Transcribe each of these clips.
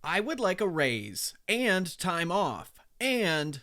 I would like a raise, and time off, and ...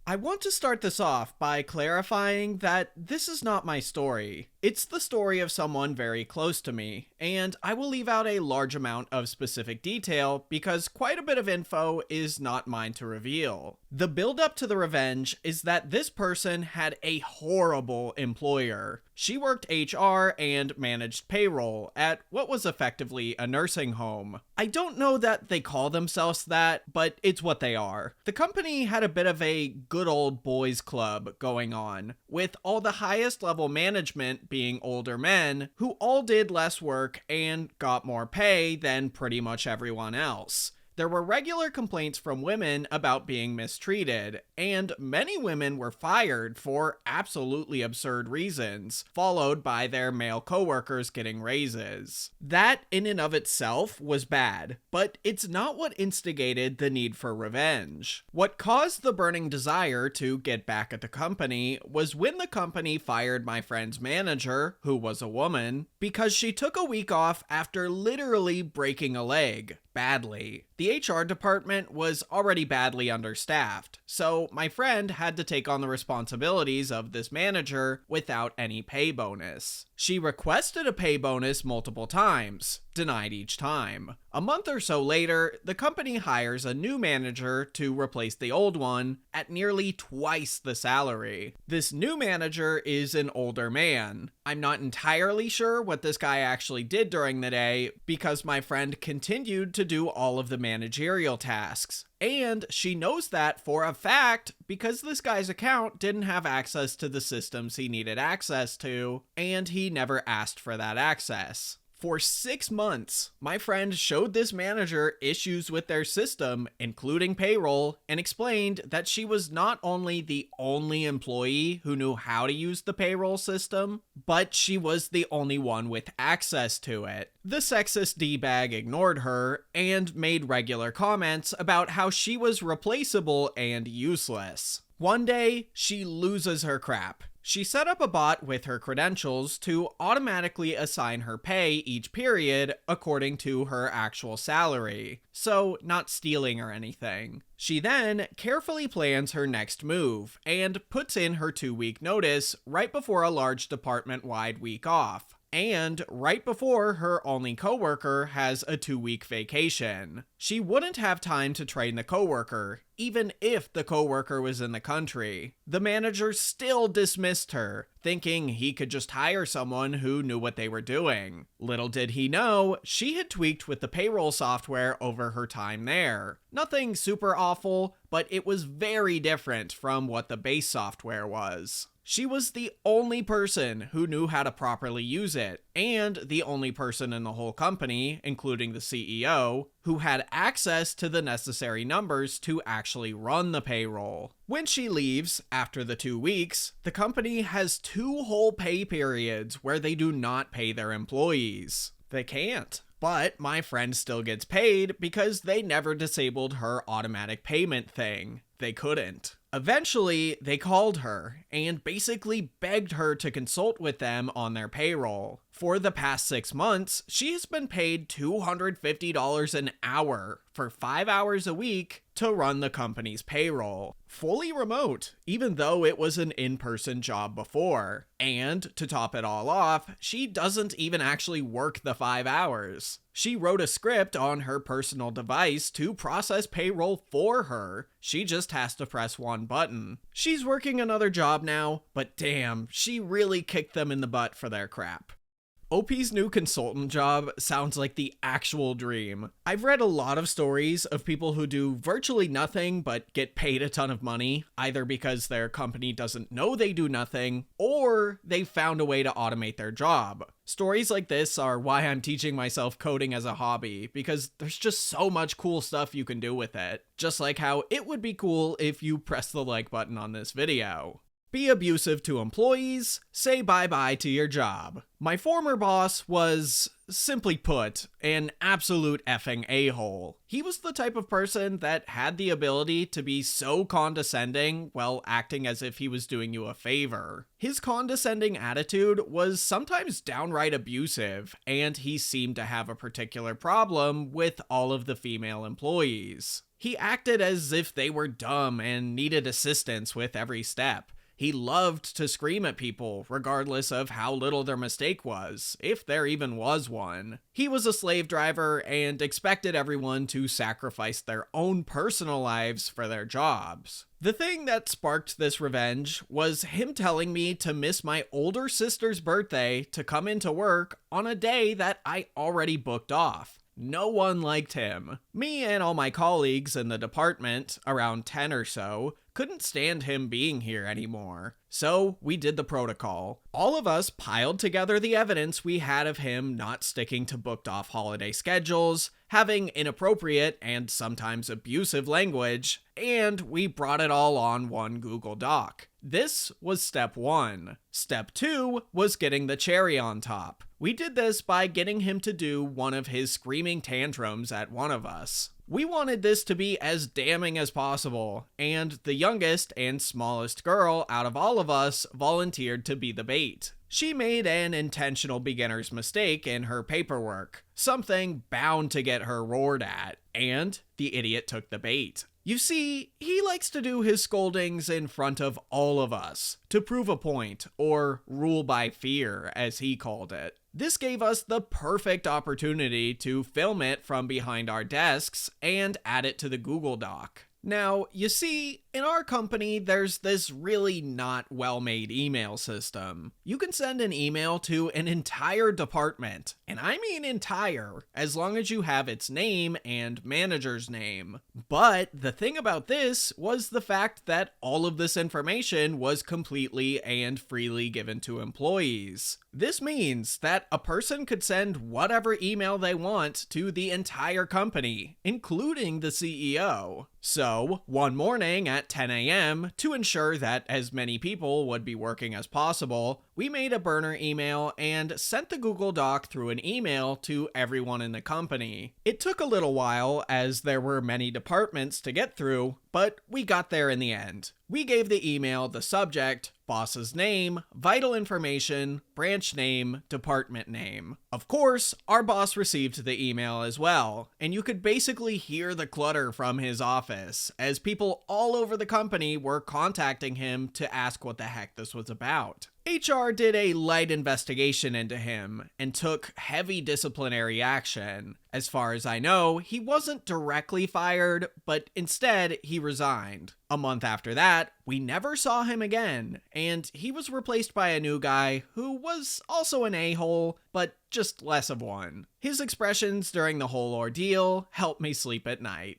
I want to start this off by clarifying that this is not my story. It's the story of someone very close to me, and I will leave out a large amount of specific detail because quite a bit of info is not mine to reveal. The build-up to the revenge is that this person had a horrible employer. She worked HR and managed payroll at what was effectively a nursing home. I don't know that they call themselves that, but it's what they are. The company had a bit of a good old boys club going on, with all the highest level management being older men who all did less work and got more pay than pretty much everyone else. There were regular complaints from women about being mistreated, and many women were fired for absolutely absurd reasons, followed by their male coworkers getting raises. That in and of itself was bad, but it's not what instigated the need for revenge. What caused the burning desire to get back at the company was when the company fired my friend's manager, who was a woman, because she took a week off after literally breaking a leg. Badly. The HR department was already badly understaffed, so my friend had to take on the responsibilities of this manager without any pay bonus. She requested a pay bonus multiple times, denied each time. A month or so later, the company hires a new manager to replace the old one at nearly twice the salary. This new manager is an older man. I'm not entirely sure what this guy actually did during the day because my friend continued to do all of the managerial tasks. And she knows that for a fact because this guy's account didn't have access to the systems he needed access to, and he never asked for that access. For 6 months, my friend showed this manager issues with their system, including payroll, and explained that she was not only the only employee who knew how to use the payroll system, but she was the only one with access to it. The sexist D-bag ignored her and made regular comments about how she was replaceable and useless. One day, she loses her crap. She set up a bot with her credentials to automatically assign her pay each period according to her actual salary, so not stealing or anything. She then carefully plans her next move and puts in her 2-week notice right before a large department-wide week off. And right before her only coworker has a 2-week vacation. She wouldn't have time to train the coworker, even if the coworker was in the country. The manager still dismissed her, thinking he could just hire someone who knew what they were doing. Little did he know, she had tweaked with the payroll software over her time there. Nothing super awful, but it was very different from what the base software was. She was the only person who knew how to properly use it, and the only person in the whole company, including the CEO, who had access to the necessary numbers to actually run the payroll. When she leaves, after the 2 weeks, the company has 2 whole pay periods where they do not pay their employees. They can't. But my friend still gets paid because they never disabled her automatic payment thing. They couldn't. Eventually, they called her and basically begged her to consult with them on their payroll. For the past 6 months, she has been paid $250 an hour for 5 hours a week to run the company's payroll. Fully remote, even though it was an in-person job before. And to top it all off, she doesn't even actually work the 5 hours. She wrote a script on her personal device to process payroll for her. She just has to press one button. She's working another job now, but damn, she really kicked them in the butt for their crap. OP's new consultant job sounds like the actual dream. I've read a lot of stories of people who do virtually nothing but get paid a ton of money, either because their company doesn't know they do nothing, or they found a way to automate their job. Stories like this are why I'm teaching myself coding as a hobby, because there's just so much cool stuff you can do with it. Just like how it would be cool if you press the like button on this video. Be abusive to employees, say bye-bye to your job. My former boss was, simply put, an absolute effing a-hole. He was the type of person that had the ability to be so condescending while acting as if he was doing you a favor. His condescending attitude was sometimes downright abusive, and he seemed to have a particular problem with all of the female employees. He acted as if they were dumb and needed assistance with every step. He loved to scream at people, regardless of how little their mistake was, if there even was one. He was a slave driver and expected everyone to sacrifice their own personal lives for their jobs. The thing that sparked this revenge was him telling me to miss my older sister's birthday to come into work on a day that I already booked off. No one liked him. Me and all my colleagues in the department, around 10 or so, couldn't stand him being here anymore. So we did the protocol. All of us piled together the evidence we had of him not sticking to booked off holiday schedules, having inappropriate and sometimes abusive language, and we brought it all on one Google Doc. This was step 1. Step 2 was getting the cherry on top. We did this by getting him to do one of his screaming tantrums at one of us. We wanted this to be as damning as possible, and the youngest and smallest girl out of all of us volunteered to be the bait. She made an intentional beginner's mistake in her paperwork, something bound to get her roared at, and the idiot took the bait. You see, he likes to do his scoldings in front of all of us, to prove a point, or rule by fear, as he called it. This gave us the perfect opportunity to film it from behind our desks and add it to the Google Doc. Now, you see, in our company, there's this really not well-made email system. You can send an email to an entire department, and I mean entire, as long as you have its name and manager's name. But the thing about this was the fact that all of this information was completely and freely given to employees. This means that a person could send whatever email they want to the entire company, including the CEO. So, one morning at 10 a.m., to ensure that as many people would be working as possible, we made a burner email and sent the Google Doc through an email to everyone in the company. It took a little while as there were many departments to get through, but we got there in the end. We gave the email the subject, boss's name, vital information, branch name, department name. Of course, our boss received the email as well, and you could basically hear the clutter from his office, as people all over the company were contacting him to ask what the heck this was about. HR did a light investigation into him and took heavy disciplinary action. As far as I know, he wasn't directly fired, but instead he resigned. A month after that, we never saw him again, and he was replaced by a new guy who was also an a-hole, but just less of one. His expressions during the whole ordeal helped me sleep at night.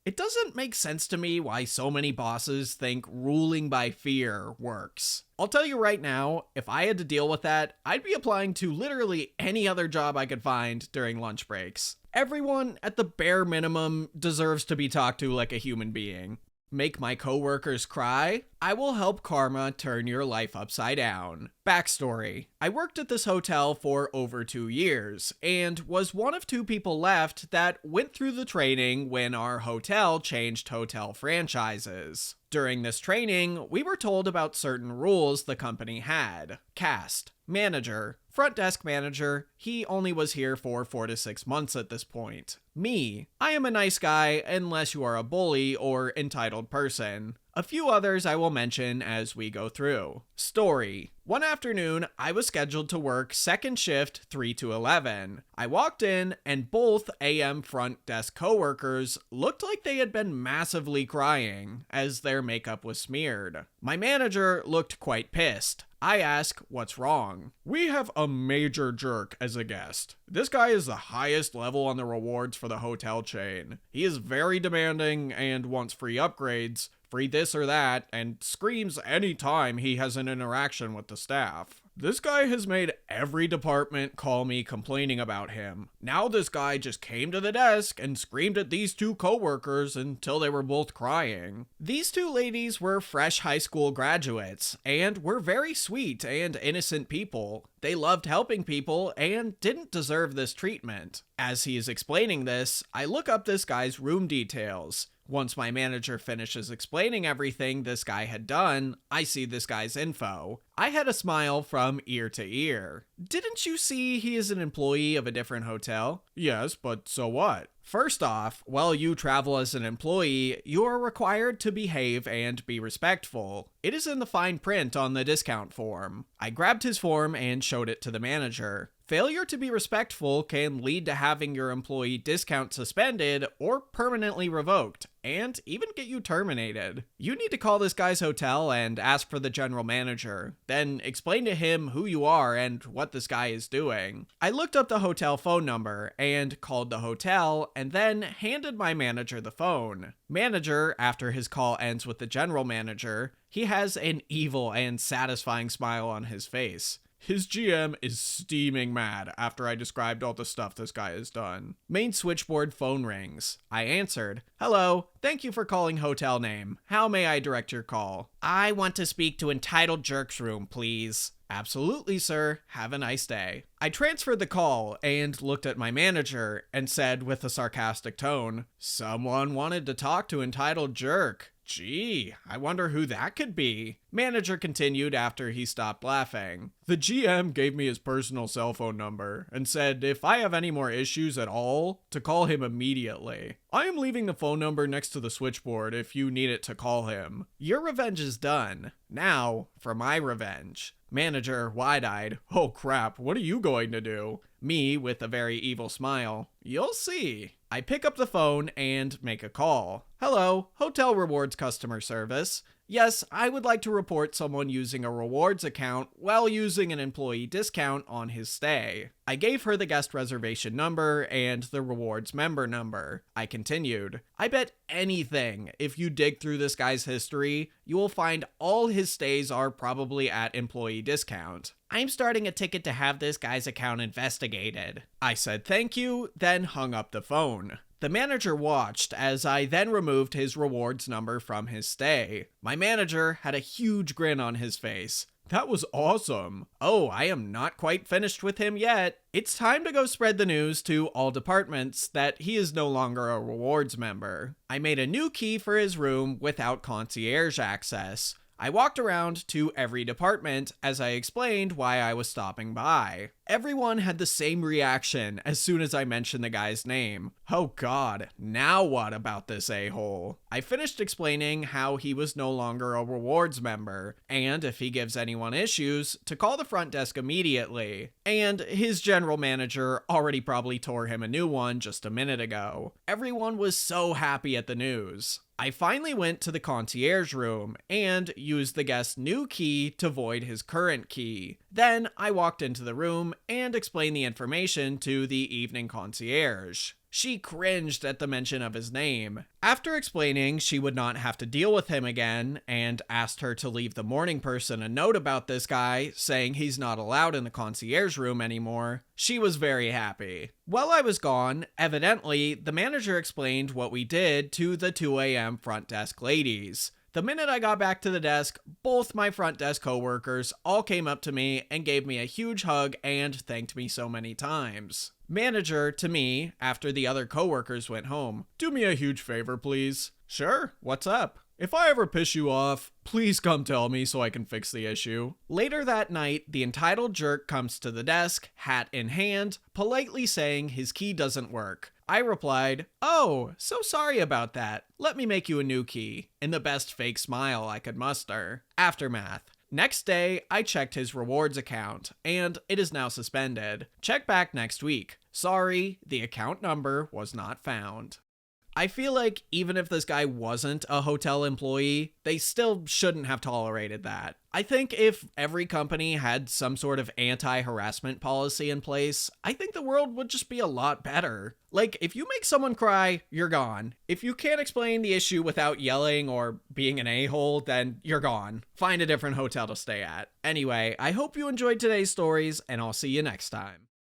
It doesn't make sense to me why so many bosses think ruling by fear works. I'll tell you right now, if I had to deal with that, I'd be applying to literally any other job I could find during lunch breaks. Everyone, at the bare minimum, deserves to be talked to like a human being. Make my coworkers cry? I will help karma turn your life upside down. Backstory. I worked at this hotel for over 2 years, and was one of 2 people left that went through the training when our hotel changed hotel franchises. During this training, we were told about certain rules the company had. Cast. Manager. Front desk manager. He only was here for 4 to 6 months at this point. Me. I am a nice guy unless you are a bully or entitled person. A few others I will mention as we go through. Story. One afternoon, I was scheduled to work second shift 3 to 11. I walked in, and both AM front desk coworkers looked like they had been massively crying, as their makeup was smeared. My manager looked quite pissed. I ask, what's wrong? We have a major jerk as a guest. This guy is the highest level on the rewards for the hotel chain. He is very demanding and wants free upgrades, free this or that, and screams anytime he has an interaction with the staff. This guy has made every department call me complaining about him. Now this guy just came to the desk and screamed at these two coworkers until they were both crying. These two ladies were fresh high school graduates and were very sweet and innocent people. They loved helping people and didn't deserve this treatment. As he is explaining this, I look up this guy's room details. Once my manager finishes explaining everything this guy had done, I see this guy's info. I had a smile from ear to ear. Didn't you see he is an employee of a different hotel? Yes, but so what? First off, while you travel as an employee, you are required to behave and be respectful. It is in the fine print on the discount form. I grabbed his form and showed it to the manager. Failure to be respectful can lead to having your employee discount suspended or permanently revoked, and even get you terminated. You need to call this guy's hotel and ask for the general manager, then explain to him who you are and what this guy is doing. I looked up the hotel phone number and called the hotel and then handed my manager the phone. Manager, after his call ends with the general manager, he has an evil and satisfying smile on his face. His GM is steaming mad after I described all the stuff this guy has done. Main switchboard phone rings. I answered. Hello, thank you for calling hotel name. How may I direct your call? I want to speak to entitled jerk's room, please. Absolutely, sir. Have a nice day. I transferred the call and looked at my manager and said with a sarcastic tone, someone wanted to talk to entitled jerk. Gee, I wonder who that could be. Manager continued after he stopped laughing. The GM gave me his personal cell phone number and said if I have any more issues at all, to call him immediately. I am leaving the phone number next to the switchboard if you need it to call him. Your revenge is done. Now, for my revenge. Manager, wide-eyed, oh crap, what are you going to do? Me, with a very evil smile, you'll see. I pick up the phone and make a call. Hello, Hotel Rewards customer service. Yes, I would like to report someone using a rewards account while using an employee discount on his stay. I gave her the guest reservation number and the rewards member number. I continued. I bet anything, if you dig through this guy's history, you will find all his stays are probably at employee discount. I'm starting a ticket to have this guy's account investigated. I said thank you, then hung up the phone. The manager watched as I then removed his rewards number from his stay. My manager had a huge grin on his face. That was awesome. Oh, I am not quite finished with him yet. It's time to go spread the news to all departments that he is no longer a rewards member. I made a new key for his room without concierge access. I walked around to every department as I explained why I was stopping by. Everyone had the same reaction as soon as I mentioned the guy's name. Oh god, now what about this a-hole? I finished explaining how he was no longer a rewards member, and if he gives anyone issues, to call the front desk immediately. And his general manager already probably tore him a new one just a minute ago. Everyone was so happy at the news. I finally went to the concierge room and used the guest's new key to void his current key. Then I walked into the room and explained the information to the evening concierge. She cringed at the mention of his name. After explaining she would not have to deal with him again, and asked her to leave the morning person a note about this guy, saying he's not allowed in the concierge room anymore, she was very happy. While I was gone, evidently, the manager explained what we did to the 2 a.m. front desk ladies. The minute I got back to the desk, both my front desk coworkers all came up to me and gave me a huge hug and thanked me so many times. Manager to me, after the other coworkers went home, do me a huge favor, please. Sure, what's up? If I ever piss you off, please come tell me so I can fix the issue. Later that night, the entitled jerk comes to the desk, hat in hand, politely saying his key doesn't work. I replied, "Oh, so sorry about that. Let me make you a new key," in the best fake smile I could muster. Aftermath. Next day, I checked his rewards account, and it is now suspended. Check back next week. Sorry, the account number was not found. I feel like even if this guy wasn't a hotel employee, they still shouldn't have tolerated that. I think if every company had some sort of anti-harassment policy in place, I think the world would just be a lot better. Like, if you make someone cry, you're gone. If you can't explain the issue without yelling or being an a-hole, then you're gone. Find a different hotel to stay at. Anyway, I hope you enjoyed today's stories, and I'll see you next time.